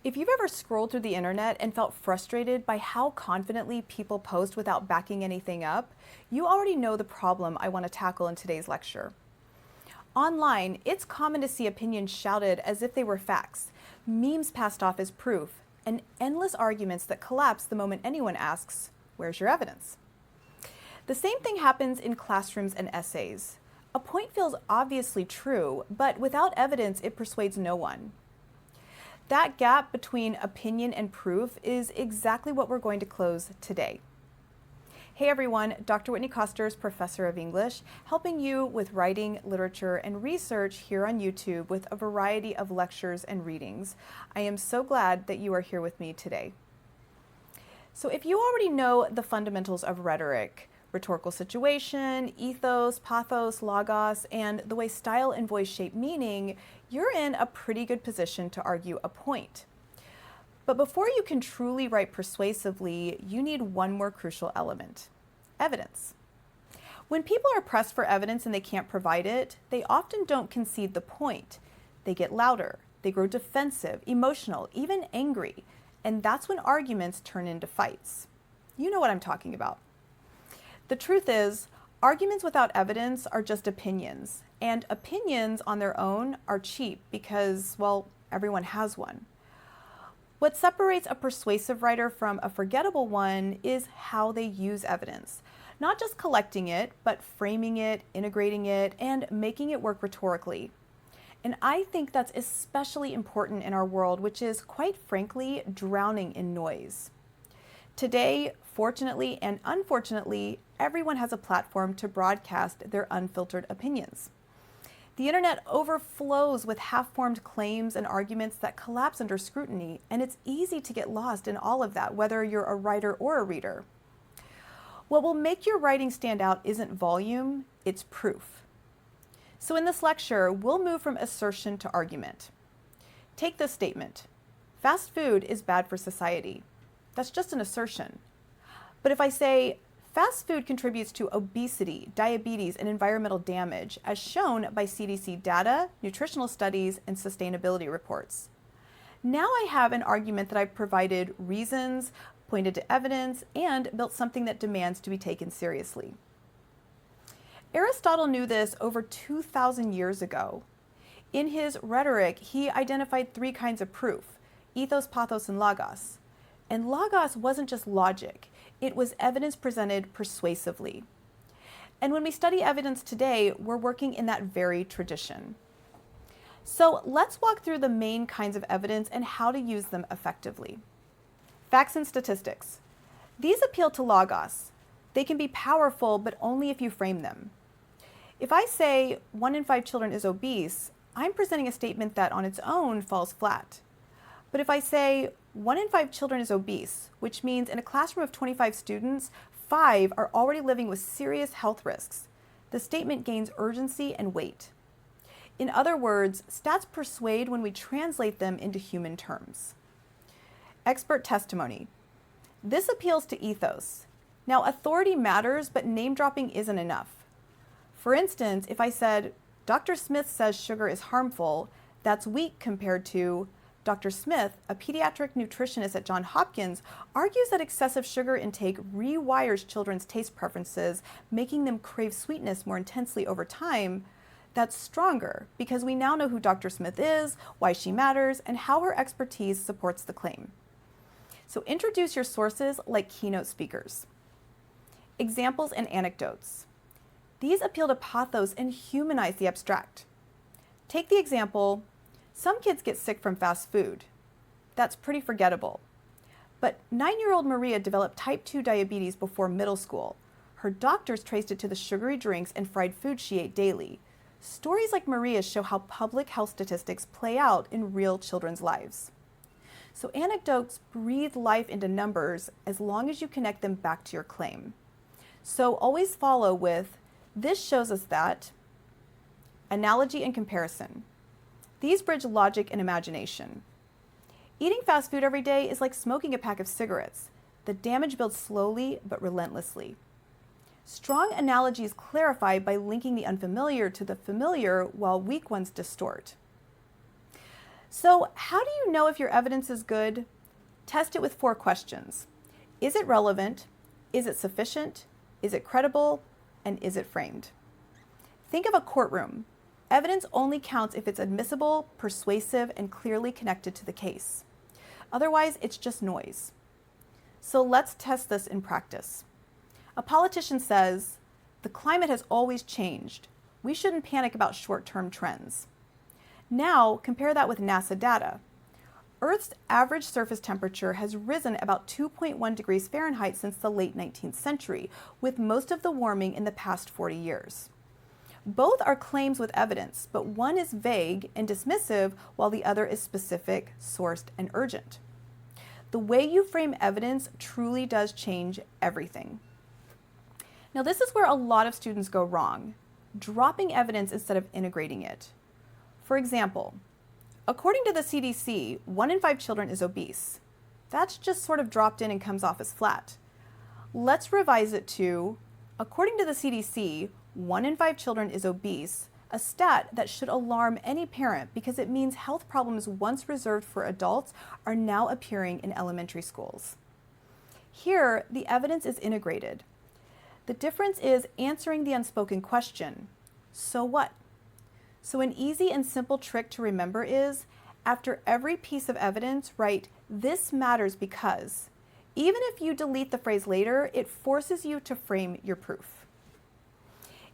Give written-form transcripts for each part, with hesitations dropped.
If you've ever scrolled through the internet and felt frustrated by how confidently people post without backing anything up, you already know the problem I want to tackle in today's lecture. Online, it's common to see opinions shouted as if they were facts, memes passed off as proof, and endless arguments that collapse the moment anyone asks, "Where's your evidence?" The same thing happens in classrooms and essays. A point feels obviously true, but without evidence, it persuades no one. That gap between opinion and proof is exactly what we're going to close today. Hey everyone, Dr. Whitney Kosters, Professor of English, helping you with writing, literature, and research here on YouTube with a variety of lectures and readings. I am so glad that you are here with me today. So if you already know the fundamentals of rhetoric, rhetorical situation, ethos, pathos, logos, and the way style and voice shape meaning, you're in a pretty good position to argue a point. But before you can truly write persuasively, you need one more crucial element: evidence. When people are pressed for evidence and they can't provide it, they often don't concede the point. They get louder, they grow defensive, emotional, even angry, and that's when arguments turn into fights. You know what I'm talking about. The truth is, arguments without evidence are just opinions, and opinions on their own are cheap because, well, everyone has one. What separates a persuasive writer from a forgettable one is how they use evidence. Not just collecting it, but framing it, integrating it, and making it work rhetorically. And I think that's especially important in our world, which is, quite frankly, drowning in noise. Today, fortunately and unfortunately, everyone has a platform to broadcast their unfiltered opinions. The internet overflows with half-formed claims and arguments that collapse under scrutiny, and it's easy to get lost in all of that, whether you're a writer or a reader. What will make your writing stand out isn't volume, it's proof. So in this lecture, we'll move from assertion to argument. Take this statement: fast food is bad for society. That's just an assertion. But if I say, fast food contributes to obesity, diabetes, and environmental damage, as shown by CDC data, nutritional studies, and sustainability reports. Now I have an argument that I've provided reasons, pointed to evidence, and built something that demands to be taken seriously. Aristotle knew this over 2,000 years ago. In his Rhetoric, he identified three kinds of proof: ethos, pathos, and logos. And logos wasn't just logic, it was evidence presented persuasively. And when we study evidence today, we're working in that very tradition. So let's walk through the main kinds of evidence and how to use them effectively. Facts and statistics. These appeal to logos. They can be powerful, but only if you frame them. If I say 1 in 5 children is obese, I'm presenting a statement that on its own falls flat. But if I say 1 in 5 children is obese, which means in a classroom of 25 students, 5 are already living with serious health risks, the statement gains urgency and weight. In other words, stats persuade when we translate them into human terms. Expert testimony. This appeals to ethos. Now, authority matters, but name dropping isn't enough. For instance, if I said, Dr. Smith says sugar is harmful, that's weak compared to Dr. Smith, a pediatric nutritionist at Johns Hopkins, argues that excessive sugar intake rewires children's taste preferences, making them crave sweetness more intensely over time. That's stronger because we now know who Dr. Smith is, why she matters, and how her expertise supports the claim. So introduce your sources like keynote speakers. Examples and anecdotes. These appeal to pathos and humanize the abstract. Take the example, some kids get sick from fast food. That's pretty forgettable. But 9-year-old Maria developed type 2 diabetes before middle school. Her doctors traced it to the sugary drinks and fried food she ate daily. Stories like Maria's show how public health statistics play out in real children's lives. So anecdotes breathe life into numbers as long as you connect them back to your claim. So always follow with, this shows us that, analogy and comparison. These bridge logic and imagination. Eating fast food every day is like smoking a pack of cigarettes. The damage builds slowly but relentlessly. Strong analogies clarify by linking the unfamiliar to the familiar, while weak ones distort. So, how do you know if your evidence is good? Test it with 4 questions. Is it relevant? Is it sufficient? Is it credible? And is it framed? Think of a courtroom. Evidence only counts if it's admissible, persuasive, and clearly connected to the case. Otherwise, it's just noise. So let's test this in practice. A politician says, "The climate has always changed. We shouldn't panic about short-term trends." Now, compare that with NASA data. Earth's average surface temperature has risen about 2.1 degrees Fahrenheit since the late 19th century, with most of the warming in the past 40 years. Both are claims with evidence, but one is vague and dismissive while the other is specific, sourced, and urgent. The way you frame evidence truly does change everything. Now, this is where a lot of students go wrong, dropping evidence instead of integrating it. For example, according to the CDC, 1 in 5 children is obese. That's just sort of dropped in and comes off as flat. Let's revise it to, according to the CDC, 1 in 5 children is obese, a stat that should alarm any parent because it means health problems once reserved for adults are now appearing in elementary schools. Here, the evidence is integrated. The difference is answering the unspoken question, so what? So an easy and simple trick to remember is, after every piece of evidence, write, "This matters because." Even if you delete the phrase later, it forces you to frame your proof.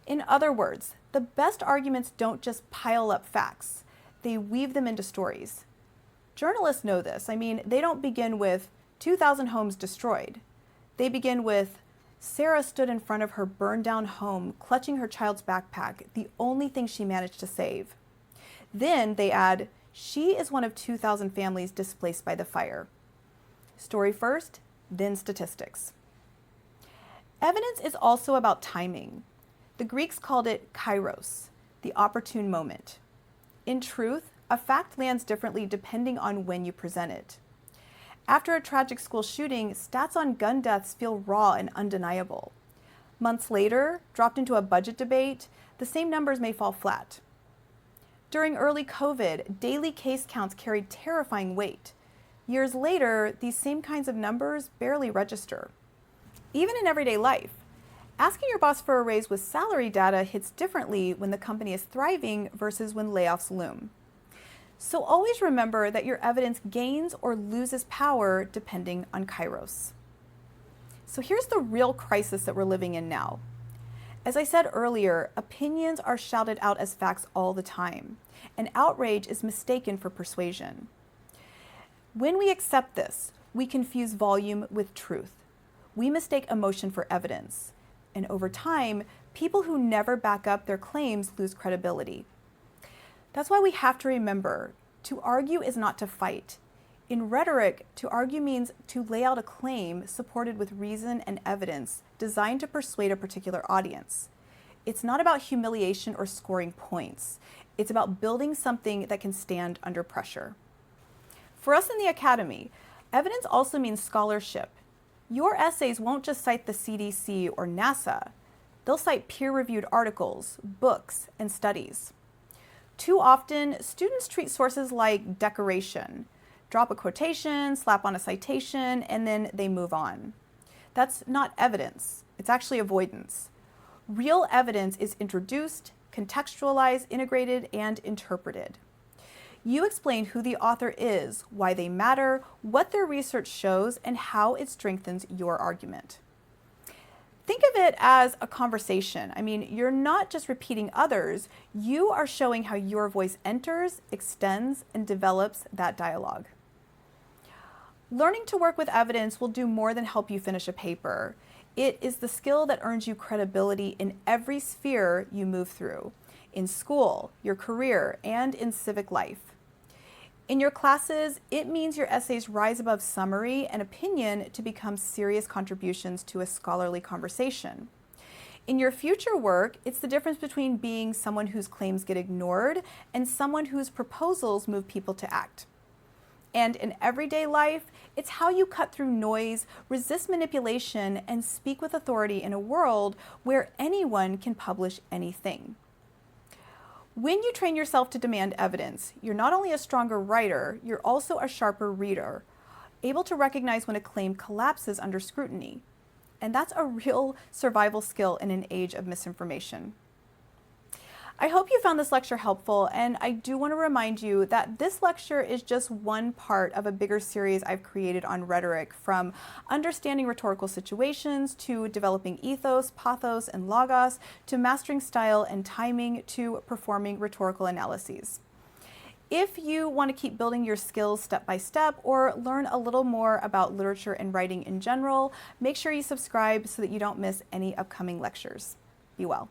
In other words, the best arguments don't just pile up facts, they weave them into stories. Journalists know this. I mean, they don't begin with 2,000 homes destroyed. They begin with, "Sarah stood in front of her burned down home, clutching her child's backpack, the only thing she managed to save." Then they add, "She is one of 2,000 families displaced by the fire." Story first, then statistics. Evidence is also about timing. The Greeks called it kairos, the opportune moment. In truth, a fact lands differently depending on when you present it. After a tragic school shooting, stats on gun deaths feel raw and undeniable. Months later, dropped into a budget debate, the same numbers may fall flat. During early COVID, daily case counts carried terrifying weight. Years later, these same kinds of numbers barely register. Even in everyday life, asking your boss for a raise with salary data hits differently when the company is thriving versus when layoffs loom. So always remember that your evidence gains or loses power depending on kairos. So here's the real crisis that we're living in now. As I said earlier, opinions are shouted out as facts all the time, and outrage is mistaken for persuasion. When we accept this, we confuse volume with truth. We mistake emotion for evidence. And over time, people who never back up their claims lose credibility. That's why we have to remember, to argue is not to fight. In rhetoric, to argue means to lay out a claim supported with reason and evidence designed to persuade a particular audience. It's not about humiliation or scoring points. It's about building something that can stand under pressure. For us in the academy, evidence also means scholarship. Your essays won't just cite the CDC or NASA. They'll cite peer-reviewed articles, books, and studies. Too often, students treat sources like decoration. Drop a quotation, slap on a citation, and then they move on. That's not evidence. It's actually avoidance. Real evidence is introduced, contextualized, integrated, and interpreted. You explain who the author is, why they matter, what their research shows, and how it strengthens your argument. Think of it as a conversation. I mean, you're not just repeating others, you are showing how your voice enters, extends, and develops that dialogue. Learning to work with evidence will do more than help you finish a paper. It is the skill that earns you credibility in every sphere you move through, in school, your career, and in civic life. In your classes, it means your essays rise above summary and opinion to become serious contributions to a scholarly conversation. In your future work, it's the difference between being someone whose claims get ignored and someone whose proposals move people to act. And in everyday life, it's how you cut through noise, resist manipulation, and speak with authority in a world where anyone can publish anything. When you train yourself to demand evidence, you're not only a stronger writer, you're also a sharper reader, able to recognize when a claim collapses under scrutiny. And that's a real survival skill in an age of misinformation. I hope you found this lecture helpful, and I do want to remind you that this lecture is just one part of a bigger series I've created on rhetoric, from understanding rhetorical situations, to developing ethos, pathos, and logos, to mastering style and timing, to performing rhetorical analyses. If you want to keep building your skills step by step, or learn a little more about literature and writing in general, make sure you subscribe so that you don't miss any upcoming lectures. Be well.